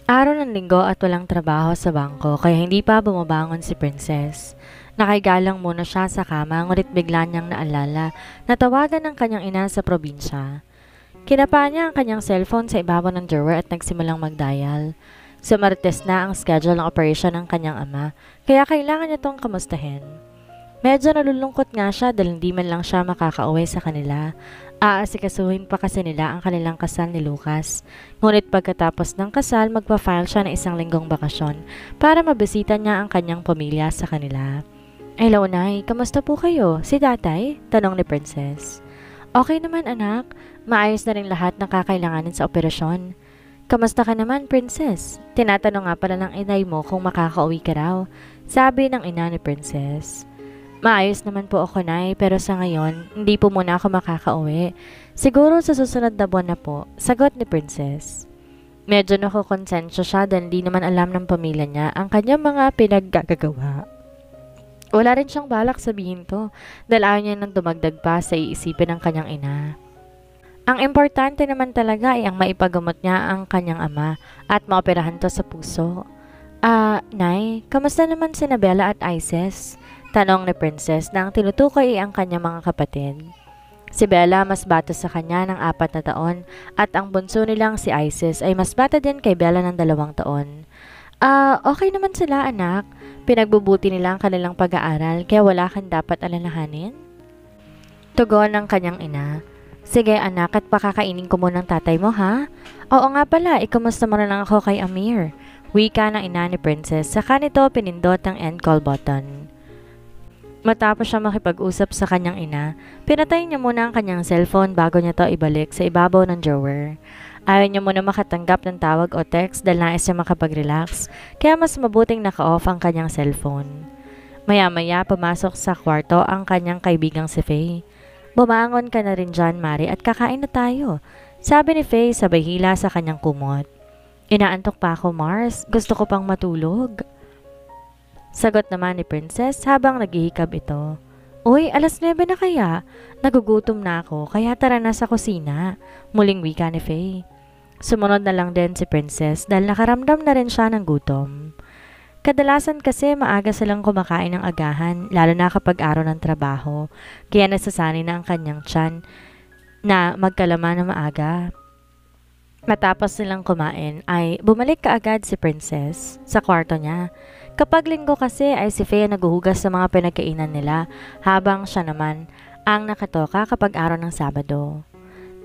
Araw ng linggo at walang trabaho sa bangko kaya hindi pa bumabangon si Princess. Nakaigalang muna siya sa kama ngunit bigla niyang naalala na tawagan ng kanyang ina sa probinsya. Kinapa niya ang kanyang cellphone sa ibabaw ng drawer at nagsimulang mag-dial. Sumarites na ang schedule ng operation ng kanyang ama kaya kailangan niya itong kamustahin. Medyo nalulungkot nga siya dahil hindi man lang siya makakauwi sa kanila. Aasikasuhin pa kasi nila ang kanilang kasal ni Lucas. Ngunit pagkatapos ng kasal, magpa-file siya ng isang linggong bakasyon para mabisita niya ang kanyang pamilya sa kanila. Hello, Nay. Kamusta po kayo? Si tatay? Tanong ni Princess. Okay naman, anak. Maayos na rin lahat ng kakailanganin sa operasyon. Kamusta ka naman, Princess? Tinatanong nga pala ng inay mo kung makakauwi ka raw. Sabi ng ina ni Princess. Maayos naman po ako, Nay, pero sa ngayon, hindi po muna ako makakauwi. Siguro sa susunod na buwan na po, sagot ni Princess. Medyo nakukonsensya siya dahil hindi naman alam ng pamilya niya ang kanyang mga pinaggagawa. Wala rin siyang balak sabihin to dahil ayaw niya nang dumagdag pa sa iisipin ng kanyang ina. Ang importante naman talaga ay ang maipagamot niya ang kanyang ama at maoperahan to sa puso. Nay, kamusta naman si Bella at Isis? Tanong ni Princess nang tinutukoy ang kanyang mga kapatid. Si Bella mas bata sa kanya ng 4 na taon at ang bunso nilang si Isis ay mas bata din kay Bella ng 2 taon. Okay naman sila, anak. Pinagbubuti nila ang kanilang pag-aaral kaya wala kang dapat alalahanin? Tugon ng kanyang ina. Sige anak, at pakakainin ko muna ng tatay mo, ha? Oo nga pala, ikamusta mo na lang ako kay Amir. Wika ng ina ni Princess, saka nito pinindot ang end call button. Matapos siya makipag-usap sa kanyang ina, pinatay niya muna ang kanyang cellphone bago niya to ibalik sa ibabaw ng drawer. Ayaw niya muna makatanggap ng tawag o text dahil nais siya makapag-relax, kaya mas mabuting naka-off ang kanyang cellphone. Maya-maya pumasok sa kwarto ang kanyang kaibigang si Faye. Bumangon ka na rin dyan, Mari, at kakain na tayo. Sabi ni Faye sabay hila sa kanyang kumot. Inaantok pa ako, Mars. Gusto ko pang matulog. Sagot naman ni Princess habang naghihikab ito. Uy, 9:00 na kaya? Nagugutom na ako, kaya tara na sa kusina. Muling wika ni Faye. Sumunod na lang din si Princess dahil nakaramdam na rin siya ng gutom. Kadalasan kasi maaga silang kumakain ng agahan, lalo na kapag araw ng trabaho, kaya nasasanay na ang kanyang tiyan na magkalaman na maaga. Matapos nilang kumain ay bumalik kaagad si Princess sa kwarto niya. Kapag linggo kasi ay si Faye naguhugas sa mga pinagkainan nila habang siya naman ang nakatoka kapag araw ng Sabado.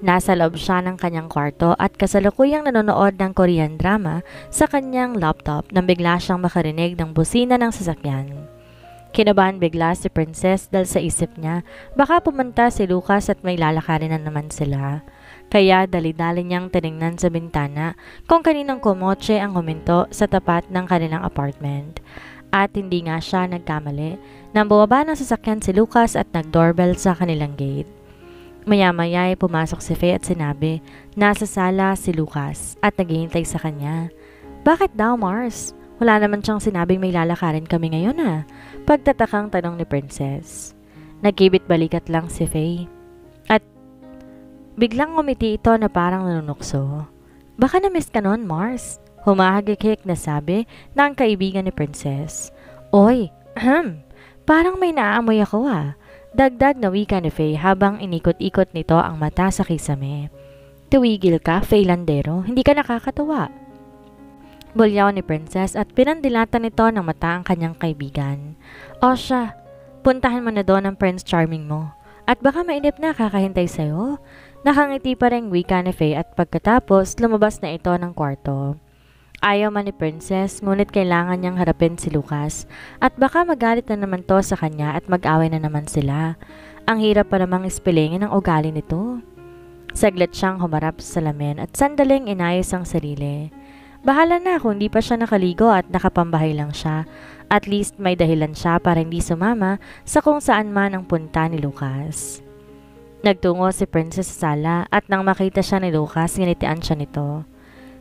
Nasa loob siya ng kanyang kwarto at kasalukuyang nanonood ng Korean drama sa kanyang laptop nang bigla siyang makarinig ng busina ng sasakyan. Kinabahan bigla si Princess dahil sa isip niya baka pumunta si Lucas at may lalakarin na naman sila. Kaya dali-dali niyang tiningnan sa bintana kung kaninang komotse ang huminto sa tapat ng kanilang apartment. At hindi nga siya nagkamali nang bumaba ng sasakyan si Lucas at nag-doorbell sa kanilang gate. Maya-maya ay pumasok si Faye at sinabi, nasa sala si Lucas at naghihintay sa kanya. Bakit daw, Mars? Wala naman siyang sinabing may lalakarin kami ngayon ah. Pagtatakang tanong ni Princess. Nagkibit balikat lang si Faye. At biglang ngumiti ito na parang nanunukso. Baka na-miss ka nun, Mars? Humahagikik na sabi ng kaibigan ni Princess. Oy, parang may naaamoy ako ah. Dagdag na wika ni Faye habang inikot-ikot nito ang mata sa kisame. Tuwigil ka, Faye Landero, hindi ka nakakatawa. Bulyaw ni Princess at pinandilatan nito ng mata ang kanyang kaibigan. O siya, puntahan mo na doon ang Prince Charming mo. At baka mainip na kakahintay sa'yo. Nakangiti pa rin wika ni Faye at pagkatapos lumabas na ito ng kwarto. Ayaw man ni Princess ngunit kailangan niyang harapin si Lucas at baka magalit na naman to sa kanya at mag-away na naman sila. Ang hirap pa namang ispilingin ang ugali nito. Saglit siyang humarap sa salamin at sandaling inayos ang sarili. Bahala na kung hindi pa siya nakaligo at nakapambahay lang siya. At least may dahilan siya para hindi sumama sa kung saan man ang punta ni Lucas. Nagtungo si Princess sa sala at nang makita siya ni Lucas, nginitian siya nito.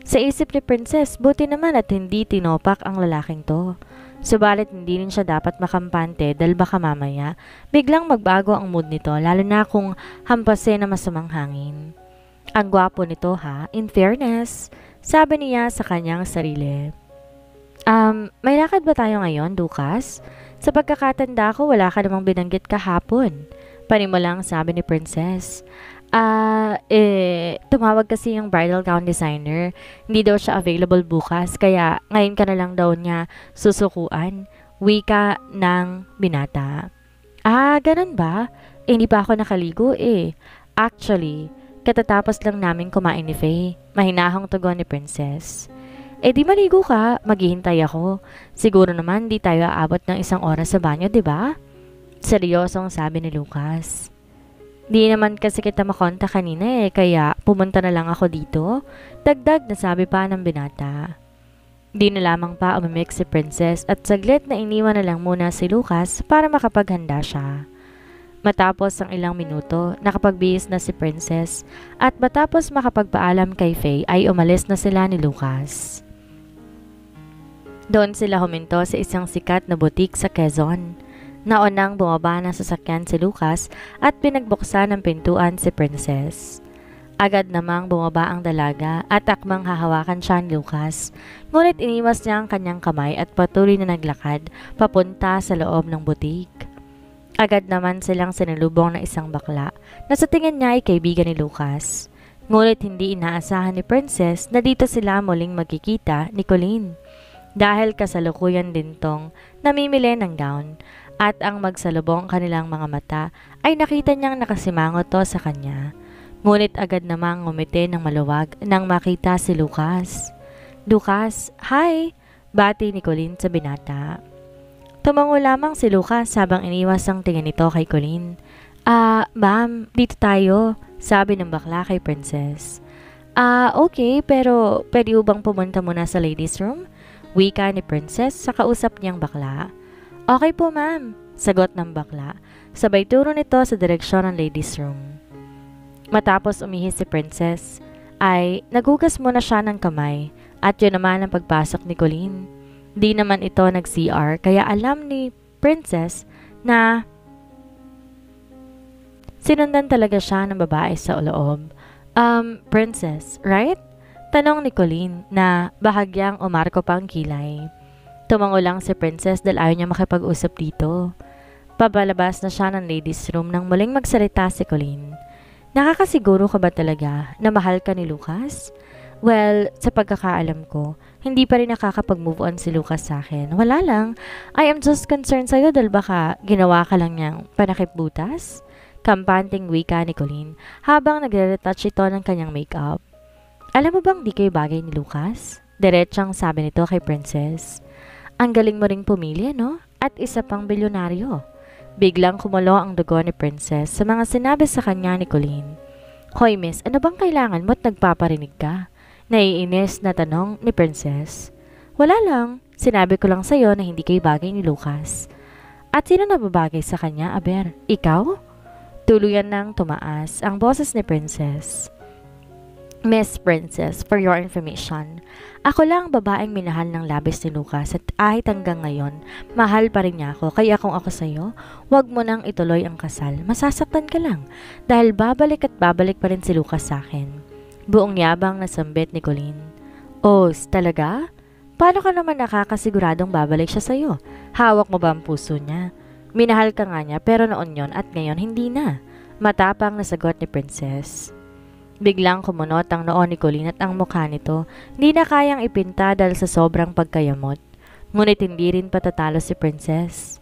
Sa isip ni Princess, buti naman at hindi tinopak ang lalaking to. Subalit hindi rin siya dapat makampante dahil baka mamaya biglang magbago ang mood nito lalo na kung hampasin na masamang hangin. Ang gwapo nito ha, in fairness, Sabi niya sa kanyang sarili. May lakad ba tayo ngayon, Lucas? Sa pagkakatanda ko, wala ka namang binanggit kahapon. Panimulang sabi ni Princess. Tumawag kasi yung bridal gown designer. Hindi daw siya available bukas, kaya ngayon ka na lang daw niya susukuan. Wika ng binata. Ganun ba? Hindi pa ako nakaligo eh. Actually, katatapos lang namin kumain ni Faye. Mahinahong tugon ni Princess. Di maligo ka, maghihintay ako. Siguro naman di tayo aabot ng 1 oras sa banyo, di ba? Seryosong sabi ni Lucas. Di naman kasi kita makonta kanina kaya pumunta na lang ako dito. Dagdag na sabi pa ng binata. Di na lamang pa umimik si Princess at saglit na iniwan na lang muna si Lucas para makapaghanda siya. Matapos ang ilang minuto, nakapagbihis na si Princess at matapos makapagpaalam kay Faye ay umalis na sila ni Lucas. Doon sila huminto sa isang sikat na butik sa Quezon. Naunang bumaba ng sasakyan si Lucas at pinagbuksan ng pintuan si Princess. Agad namang bumaba ang dalaga at akmang hahawakan siya ni Lucas. Ngunit iniwas niya ang kanyang kamay at patuloy na naglakad papunta sa loob ng butik. Agad naman silang sinalubong ng isang bakla na sa tingin niya ay kaibigan ni Lucas. Ngunit hindi inaasahan ni Princess na dito sila muling magkikita ni Colleen. Dahil kasalukuyan din tong namimili ng gown at ang magsalubong kanilang mga mata ay nakita niyang nakasimangot to sa kanya. Ngunit agad namang ngumiti ng maluwag nang makita si Lucas. Lucas, hi! Bati ni Colleen sa binata. Tumango lamang si Lucas habang iniwas ang tingin nito kay Colleen. Ma'am, dito tayo, sabi ng bakla kay Princess. Okay, pero pwede bang pumunta muna sa ladies room? Wika ni Princess sa kausap niyang bakla. Okay po ma'am, sagot ng bakla. Sabay turo nito sa direksyon ng ladies room. Matapos umihis si Princess, ay nagugas muna siya ng kamay at yun naman ang pagpasok ni Colleen. Di naman ito nag-CR kaya alam ni Princess na sinundan talaga siya ng babae sa loob. Princess, right? Tanong ni Colleen na bahagyang umarko pa ang kilay. Tumango lang si Princess dahil ayaw niya makipag-usap dito. Pabalabas na siya ng ladies room nang muling magsalita si Colleen. Nakakasiguro ka ba talaga na mahal ka ni Lucas? Well, sa pagkakaalam ko, hindi pa rin nakakapag-move on si Lucas sa akin. Wala lang. I am just concerned sa'yo dahil baka ginawa ka lang niyang panakip-butas? Kampanting wika ni Colleen habang nagre-retouch ito ng kanyang makeup. Alam mo bang di kayo bagay ni Lucas? Diretsang sabi nito kay Princess. Ang galing mo ring pumili, no? At isa pang bilyonaryo. Biglang kumulo ang dugo ni Princess sa mga sinabi sa kanya ni Colleen. Hoy miss, ano bang kailangan mo at nagpaparinig ka? Naiinis na tanong ni Princess. Wala lang, sinabi ko lang sa'yo na hindi kayo bagay ni Lucas. At sino na babagay sa kanya, Aber? Ikaw? Tuluyan nang tumaas ang boses ni Princess. Miss Princess, for your information, ako lang babaeng minahal ng labis ni Lucas at kahit hanggang ngayon, mahal pa rin niya ako. Kaya kung ako sa'yo, wag mo nang ituloy ang kasal. Masasaktan ka lang dahil babalik at babalik pa rin si Lucas sa akin. Buong yabang na sambit ni Colleen. Oh, talaga? Paano ka naman nakakasiguradong babalik siya sa'yo? Hawak mo ba ang puso niya? Minahal ka nga niya pero noon yon at ngayon hindi na. Matapang na sagot ni Princess. Biglang kumunot ang noo ni Colleen at ang mukha nito hindi na kayang ipinta dahil sa sobrang pagkayamot. Ngunit hindi rin patatalo si Princess.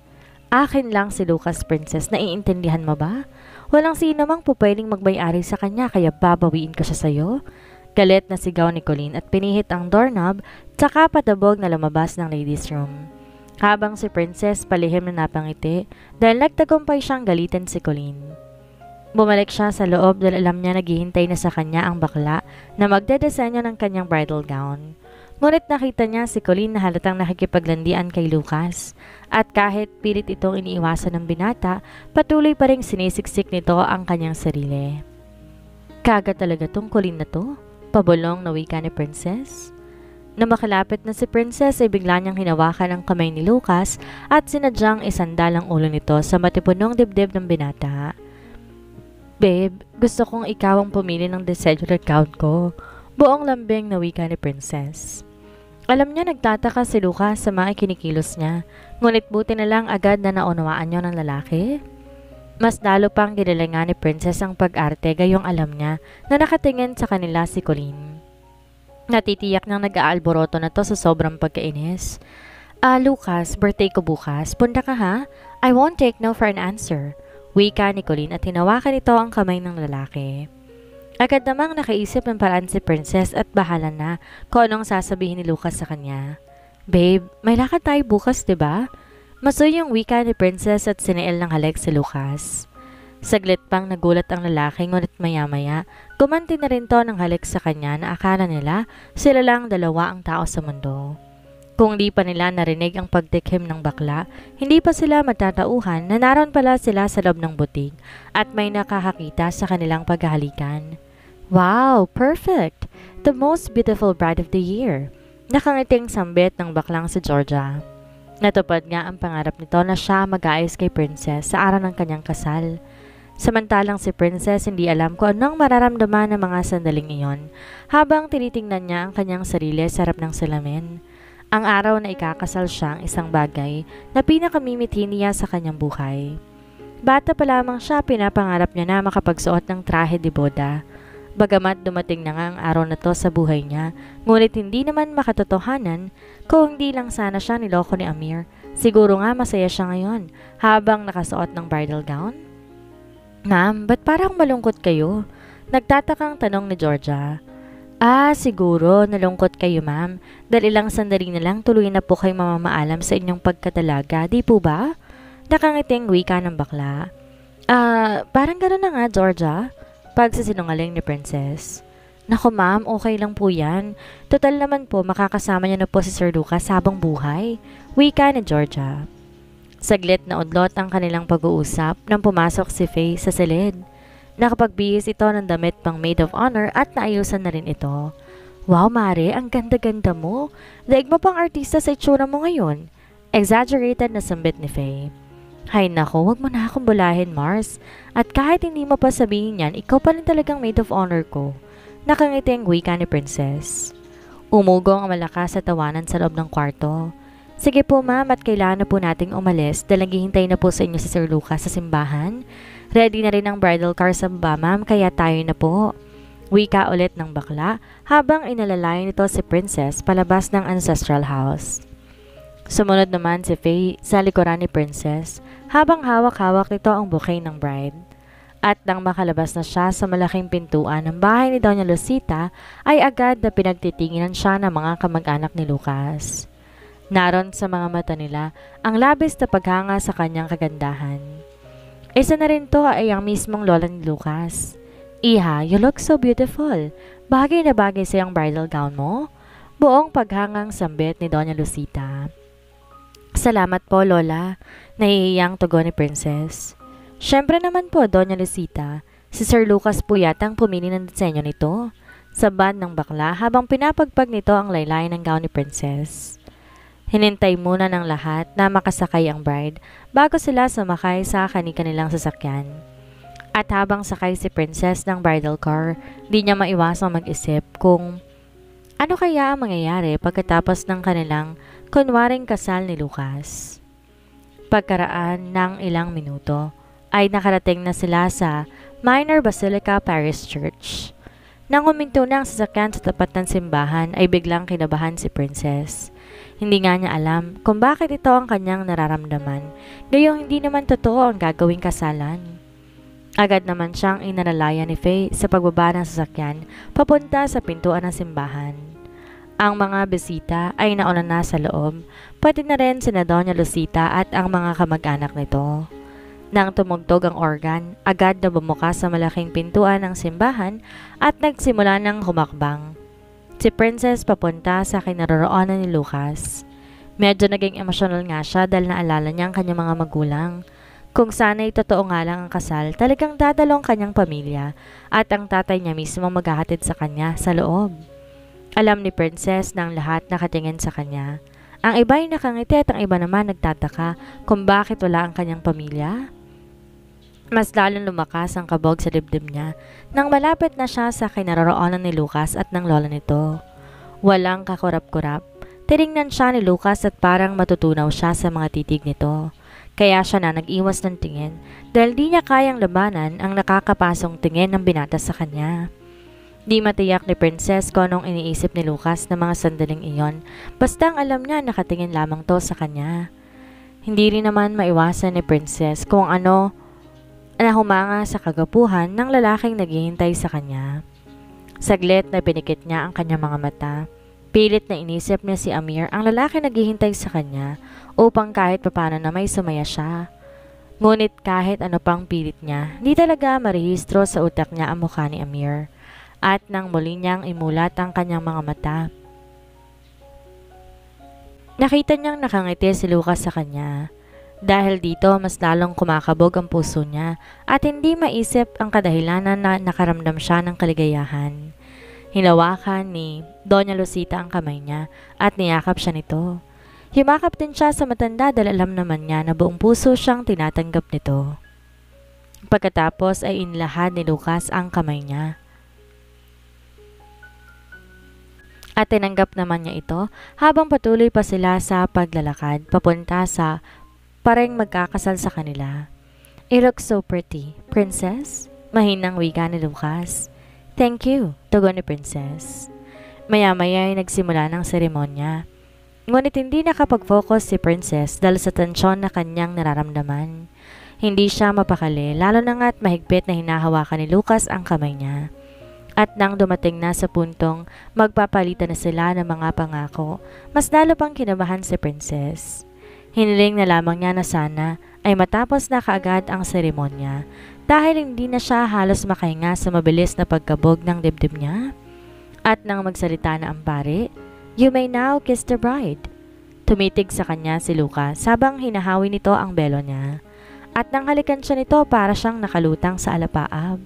Akin lang si Lucas, Princess, naiintindihan mo ba? Walang sino mang pupwedeng magmay-ari sa kanya kaya babawiin ko siya sa'yo. Galit na sigaw ni Colleen at pinihit ang doorknob tsaka patabog na lumabas ng ladies room. Habang si Princess palihim na napangiti dahil nagtagumpay siyang galitan si Colleen. Bumalik siya sa loob dahil alam niya naghihintay na sa kanya ang bakla na magdedesenyo ng kanyang bridal gown. Ngunit nakita niya si Colleen na halatang nakikipaglandian kay Lucas. At kahit pilit itong iniiwasan ng binata, patuloy pa rin sinisiksik nito ang kanyang sarili. Kaga talaga tong Colleen na to? Pabulong na wika ni Princess. Na makalapit na si Princess ay bigla niyang hinawakan ang kamay ni Lucas at sinadyang isandal ang ulo nito sa matipunong dibdib ng binata. Babe, gusto kong ikaw ang pumili ng designer gown ko. Buong lambing na wika ni Princess. Alam niya nagtataka si Lucas sa mga kinikilos niya, ngunit buti na lang agad na naunawaan niyo ng lalaki. Mas lalo pang ginilingan ni Princess ang pag-arte gayong alam niya na nakatingin sa kanila si Colleen. Natitiyak nang nag-aalboroto na to sa sobrang pagkainis. Lucas, birthday ko bukas. Punta ka ha? I won't take no for an answer. Wika ni Colleen at hinawakan ito ang kamay ng lalaki. Agad namang nakaisip ng paraan si Princess at bahala na kung anong sasabihin ni Lucas sa kanya. Babe, may lakad tayo bukas, diba? Masuy yung wika ni Princess at sineel ng halik si Lucas. Saglit pang nagulat ang lalaki ngunit maya-maya, gumanti na rin to ng halik sa kanya na akala nila sila lang dalawa ang tao sa mundo. Kung di pa nila narinig ang pagtikim ng bakla, hindi pa sila matatauhan na naroon pala sila sa loob ng butig at may nakakakita sa kanilang paghahalikan. Wow, perfect! The most beautiful bride of the year! Nakangiting sambit ng baklang si Georgia. Natupad nga ang pangarap nito na siya mag-aayos kay Princess sa araw ng kanyang kasal. Samantalang si Princess hindi alam kung anong mararamdaman ng mga sandaling iyon habang tinitingnan niya ang kanyang sarili sa harap ng salamin. Ang araw na ikakasal siya ang isang bagay na pinakamimiti niya sa kanyang buhay. Bata pa lamang siya, pinapangarap niya na makapagsuot ng trahe de boda. Bagamat dumating na nga ang araw na to sa buhay niya, ngunit hindi naman makatotohanan kung hindi lang sana siya niloko ni Amir. Siguro nga masaya siya ngayon habang nakasuot ng bridal gown. Ma'am, ba't parang malungkot kayo? Nagtatakang tanong ni Georgia. Siguro nalungkot kayo ma'am dahil ilang sandali na lang tuloy na po kayo mamamaalam sa inyong pagkatalaga, di po ba? Nakangiting wika ng bakla. Parang gano'n na nga Georgia. Pagsasinungaling ni Princess. Naku ma'am, okay lang po yan. Total naman po makakasama niya na po si Sir Lucas habang buhay. Wika ni Georgia. Saglit na udlot ang kanilang pag-uusap nang pumasok si Faye sa silid. Nakapagbihis ito ng damit pang maid of honor at naayusan na rin ito. Wow Mare, ang ganda-ganda mo. Daig mo pang artista sa itsura mo ngayon. Exaggerated na sambit ni Faye. Hay nako, wag mo na akong bulahin Mars. At kahit hindi mo pa sabihin yan, ikaw pa rin talagang maid of honor ko. Nakangiti ang wika ni Princess. Umugong ang malakas sa tawanan sa loob ng kwarto. Sige po ma'am at kailangan na po nating umalis dahil naghihintay na po sa inyo si Sir Lucas sa simbahan. Ready na rin ang bridal car sa baba ma'am kaya tayo na po. Wika ulit ng bakla habang inalalayan nito si Princess palabas ng ancestral house. Sumunod naman si Faye sa likuran ni Princess habang hawak-hawak nito ang bouquet ng bride. At nang makalabas na siya sa malaking pintuan ng bahay ni Doña Lucita ay agad na pinagtitinginan siya ng mga kamag-anak ni Lucas. Naroon sa mga mata nila ang labis na paghanga sa kanyang kagandahan. Isa na rin to ay ang mismong lola ni Lucas. Iha, you look so beautiful. Bagay na bagay sa iyong bridal gown mo. Buong paghangang sambit ni Doña Lucita. Salamat po, Lola. Nahihiyang tugon ni Princess. Siyempre naman po, Doña Lucita. Si Sir Lucas po yatang pumili ng disenyo nito. Sabad ng bakla habang pinapagpag nito ang laylayan ng gown ni Princess. Hinintay muna ng lahat na makasakay ang bride bago sila sumakay sa kani-kanilang sasakyan. At habang sakay si Princess ng bridal car, di niya maiwasang mag-isip kung ano kaya ang mangyayari pagkatapos ng kanilang kunwaring kasal ni Lucas. Pagkaraan ng ilang minuto ay nakarating na sila sa Minor Basilica Parish Church. Nang huminto na ang sasakyan sa tapat ng simbahan ay biglang kinabahan si Princess. Hindi nga niya alam kung bakit ito ang kanyang nararamdaman, gayong hindi naman totoo ang gagawing kasalan. Agad naman siyang inalalayan ni Faye sa pagbaba ng sasakyan papunta sa pintuan ng simbahan. Ang mga bisita ay nauna na sa loob, pati na rin sina Doña Lucita at ang mga kamag-anak nito. Nang tumugtog ang organ, agad na bumukas sa malaking pintuan ng simbahan at nagsimula ng humakbang. Si Princess papunta sa kinaroroonan ni Lucas. Medyo naging emosyonal nga siya dahil naalala niya ang kanyang mga magulang. Kung sana'y totoo nga lang ang kasal, talagang dadalong kanyang pamilya at ang tatay niya mismo maghahatid sa kanya sa loob. Alam ni Princess na ang lahat nakatingin sa kanya. Ang iba ay nakangiti at ang iba naman nagtataka kung bakit wala ang kanyang pamilya. Mas lalong lumakas ang kabog sa dibdib niya nang malapit na siya sa kinaroroonan ni Lucas at ng lola nito. Walang kakurap-kurap. Tiningnan siya ni Lucas at parang matutunaw siya sa mga titig nito. Kaya siya na nag-iwas ng tingin dahil di niya kayang labanan ang nakakapasong tingin ng binata sa kanya. Di matiyak ni Princess kung anong iniisip ni Lucas na mga sandaling iyon, basta ang alam niya nakatingin lamang to sa kanya. Hindi rin naman maiwasan ni Princess kung ano na humanga sa kagapuhan ng lalaking naghihintay sa kanya. Saglit na pinikit niya ang kanyang mga mata. Pilit na inisip niya si Amir, ang lalaki naghihintay sa kanya, upang kahit papano na may sumaya siya. Ngunit kahit ano pang pilit niya, di talaga marehistro sa utak niya ang mukha ni Amir. At nang muli niyang imulat ang kanyang mga mata, nakita niyang nakangiti si Lucas sa kanya. Dahil dito, mas lalong kumakabog ang puso niya at hindi maisip ang kadahilanan na nakaramdam siya ng kaligayahan. Hinawakan ni Doña Lucita ang kamay niya at niyakap siya nito. Yumakap din siya sa matanda dahil alam naman niya na buong puso siyang tinatanggap nito. Pagkatapos ay inilahad ni Lucas ang kamay niya. At tinanggap naman niya ito habang patuloy pa sila sa paglalakad papunta sa pareng magkakasal sa kanila. "You look so pretty, princess," mahinang wika ni Lucas. "Thank you," tugon ni Princess. Maya-maya ay nagsimula ng seremonya. Ngunit hindi nakapag-focus si Princess dahil sa tensyon na kanyang nararamdaman. Hindi siya mapakali, lalo na nga't mahigpit na hinahawakan ni Lucas ang kamay niya. At nang dumating na sa puntong magpapalitan na sila ng mga pangako, mas lalo pang kinabahan si Princess. Hiniling na lamang niya na sana ay matapos na kaagad ang seremonya dahil hindi na siya halos makahinga sa mabilis na pagkabog ng dibdib niya. At nang magsalita na ang pare, "You may now kiss the bride." Tumitig sa kanya si Lucas habang hinahawi nito ang belo niya. At nang halikan siya nito para siyang nakalutang sa alapaap.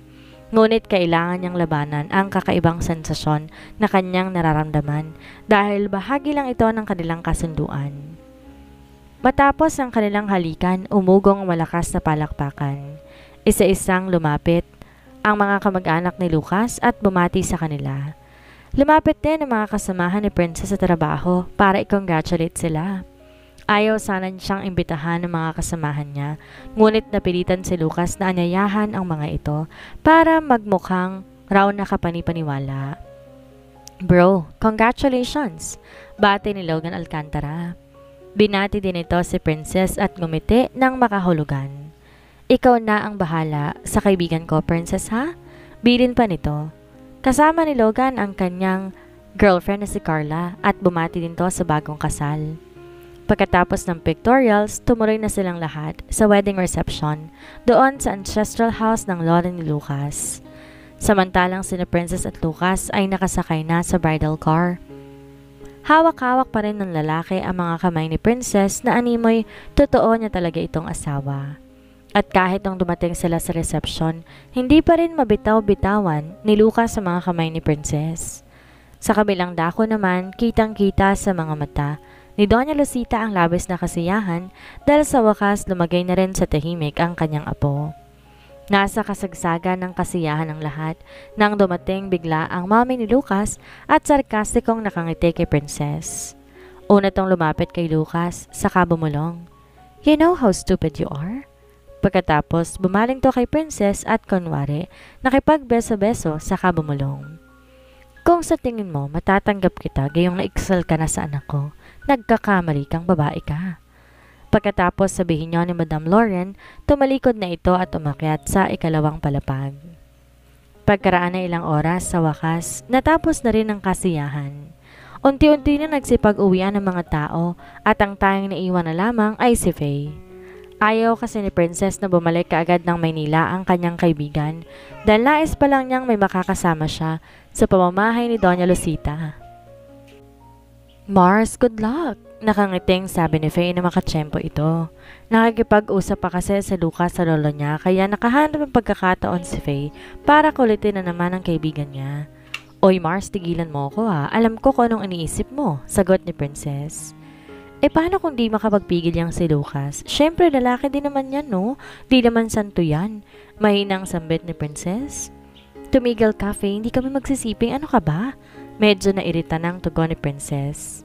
Ngunit kailangan niyang labanan ang kakaibang sensasyon na kanyang nararamdaman dahil bahagi lang ito ng kanilang kasunduan. Matapos ang kanilang halikan, umugong malakas na palakpakan. Isa-isang lumapit ang mga kamag-anak ni Lucas at bumati sa kanila. Lumapit din ang mga kasamahan ni Princess sa trabaho para i-congratulate sila. Ayaw sana siyang imbitahan ng mga kasamahan niya, ngunit napilitan si Lucas na anyayahan ang mga ito para magmukhang raw nakapanipaniwala. "Bro, congratulations!" bati ni Logan Alcantara. Binati din ito si Princess at ngumiti ng makahulugan. "Ikaw na ang bahala sa kaibigan ko, Princess, ha?" Bilin pa nito. Kasama ni Logan ang kanyang girlfriend na si Carla at bumati din to sa bagong kasal. Pagkatapos ng pictorials, tumuloy na silang lahat sa wedding reception doon sa ancestral house ng lola ni Lucas. Samantalang sina Princess at Lucas ay nakasakay na sa bridal car. Hawak-hawak pa rin ng lalaki ang mga kamay ni Princess na animoy totoo niya talaga itong asawa. At kahit nung dumating sila sa reception, hindi pa rin mabitaw-bitawan ni Lucas sa mga kamay ni Princess. Sa kabilang dako naman, kitang-kita sa mga mata ni Doña Lucita ang labis na kasiyahan dahil sa wakas lumagay na rin sa tahimik ang kanyang apo. Nasa kasagsagan ng kasiyahan ng lahat nang dumating bigla ang mami ni Lucas at sarkastikong nakangiti kay Princess. Una tong lumapit kay Lucas, saka bumulong. "You know how stupid you are?" Pagkatapos, bumaling to kay Princess at kunwari, nakipagbeso-beso saka bumulong. "Kung sa tingin mo matatanggap kita gayong naiksal ka na sa anak ko, nagkakamali kang babae ka." Pagkatapos sabihin niyo ni Madam Lauren, tumalikod na ito at umakyat sa ikalawang palapag. Pagkaraan na ilang oras, sa wakas, natapos na rin ang kasiyahan. Unti-unti na nagsipag-uwian ng mga tao at ang tanging naiwan na lamang ay si Faye. Ayaw kasi ni Princess na bumalik kaagad ng Maynila ang kanyang kaibigan dahil nais pa lang niyang may makakasama siya sa pamamahay ni Doña Lucita. "Mars, good luck!" Nakangiting sabi ni Faye na makatsyempo ito. Nakikipag-usap pa kasi sa Lucas sa lolo niya kaya nakahanap ng pagkakataon si Faye para kulitin na naman ang kaibigan niya. "Oy Mars, tigilan mo ko ha. Alam ko kung anong iniisip mo," sagot ni Princess. Paano kung di makapagpigil yang si Lucas? Siyempre, lalaki din naman yan, no? Di naman santo yan. Mahinang sambit ni Princess. Tumigil ka, Faye. Hindi kami magsisiping. Ano ka ba? Medyo nairita ng tugon ni Princess.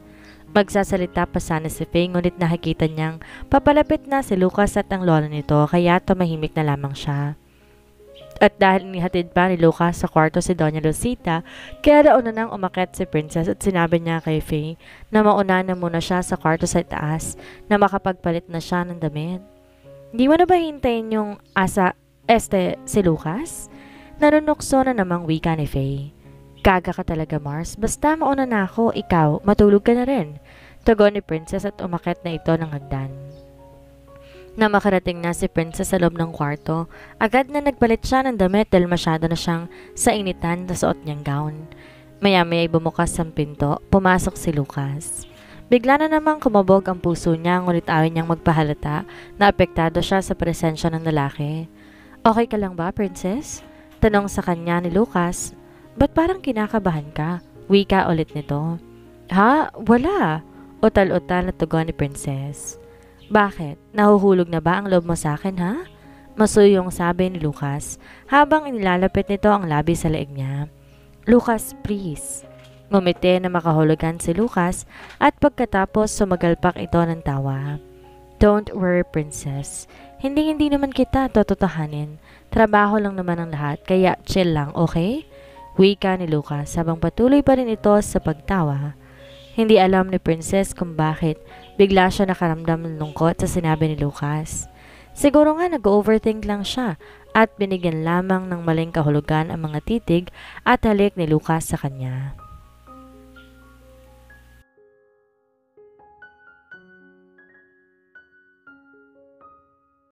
Magsasalita pa sana si Faye, ngunit nakikita niyang papalapit na si Lucas at ang lola nito, kaya tumahimik na lamang siya. At dahil inihatid pa ni Lucas sa kwarto si Doña Lucita, kaya nauna nang umakyat si Princess at sinabi niya kay Faye na mauna na muna siya sa kwarto sa taas na makapagpalit na siya ng damit. Di mo na ba hintayin yung si Lucas? Nanunukso na namang wika ni Faye. Gaga ka talaga, Mars. Basta mauna na ako, ikaw, matulog ka na rin. Tugon ni Princess at umakyat na ito ng hagdan. Na makarating na si Princess sa loob ng kwarto, agad na nagpalit siya ng damit dahil masyado na siyang sa initan na suot niyang gown. Maya-maya ay bumukas ang pinto, pumasok si Lucas. Bigla na namang kumabog ang puso niya, ngunit ayaw niyang magpahalata na apektado siya sa presensya ng lalaki. Okay ka lang ba, Princess? Tanong sa kanya ni Lucas. Ba't parang kinakabahan ka? Wika ulit nito. Ha? Wala. Utal-utal na tugon ni Princess. Bakit? Nahuhulog na ba ang loob mo sa akin, ha? Masuyong sabi ni Lucas habang inilalapit nito ang labi sa leeg niya. Lucas, please. Ngumiti na makahulugan si Lucas at pagkatapos sumagalpak ito ng tawa. Don't worry, Princess. Hindi naman kita tototahanin. Trabaho lang naman ang lahat, kaya chill lang, okay? Wika ni Lucas habang patuloy pa rin ito sa pagtawa. Hindi alam ni Princess kung bakit bigla siya nakaramdam ng lungkot sa sinabi ni Lucas. Siguro nga nag-overthink lang siya at binigyan lamang ng maling kahulugan ang mga titig at halik ni Lucas sa kanya.